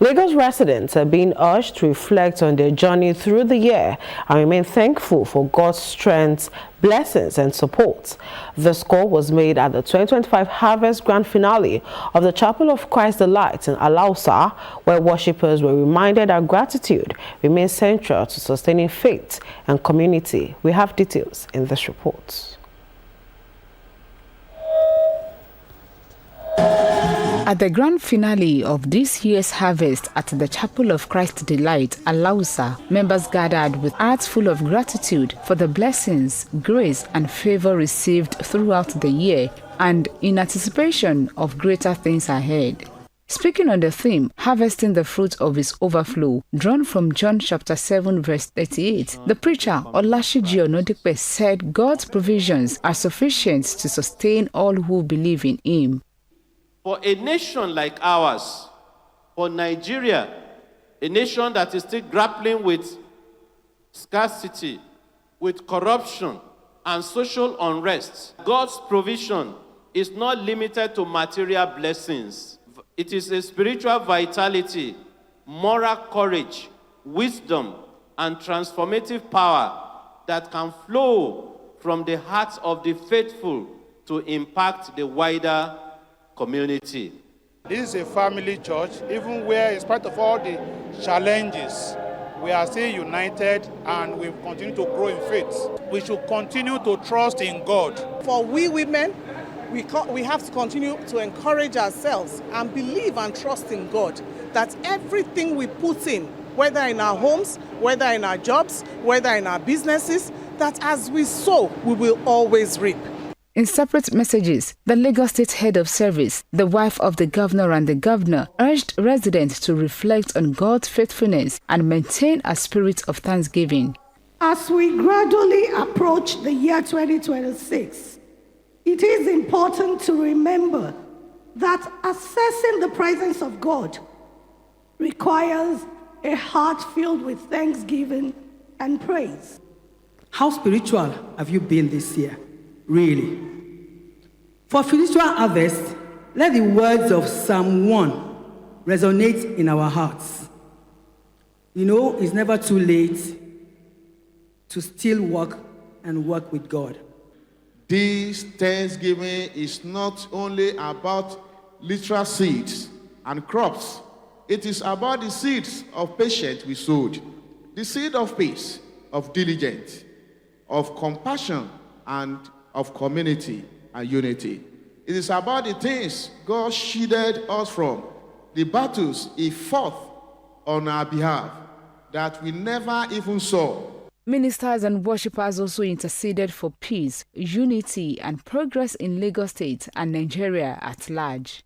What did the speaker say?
Lagos residents are being urged to reflect on their journey through the year and remain thankful for God's strength, blessings and support. This call was made at the 2025 Harvest Grand Finale of the Chapel of Christ the Light in Alausa, where worshippers were reminded that gratitude remains central to sustaining faith and community. We have details in this report. At the grand finale of this year's harvest at the Chapel of Christ Delight, Alausa, members gathered with hearts full of gratitude for the blessings, grace and favor received throughout the year and in anticipation of greater things ahead. Speaking on the theme, Harvesting the Fruit of His Overflow, drawn from John chapter 7 verse 38, the preacher Olashiji Onodipe said God's provisions are sufficient to sustain all who believe in Him. For a nation like ours, for Nigeria, a nation that is still grappling with scarcity, with corruption and social unrest, God's provision is not limited to material blessings. It is a spiritual vitality, moral courage, wisdom, and transformative power that can flow from the hearts of the faithful to impact the wider community. This is a family church, even where, in spite of all the challenges, we are still united and we continue to grow in faith. We should continue to trust in God. For we women, we have to continue to encourage ourselves and believe and trust in God that everything we put in, whether in our homes, whether in our jobs, whether in our businesses, that as we sow, we will always reap. In separate messages, the Lagos State Head of Service, the wife of the governor and the governor, urged residents to reflect on God's faithfulness and maintain a spirit of thanksgiving. As we gradually approach the year 2026, it is important to remember that assessing the presence of God requires a heart filled with thanksgiving and praise. How spiritual have you been this year? Really? For spiritual harvest, let the words of Psalm 1 resonate in our hearts. You know, it's never too late to still walk and work with God. This Thanksgiving is not only about literal seeds and crops. It is about the seeds of patience we sowed, the seed of peace, of diligence, of compassion, and of community and unity. It is about the things God shielded us from, the battles He fought on our behalf that we never even saw. Ministers and worshippers also interceded for peace, unity, and progress in Lagos State and Nigeria at large.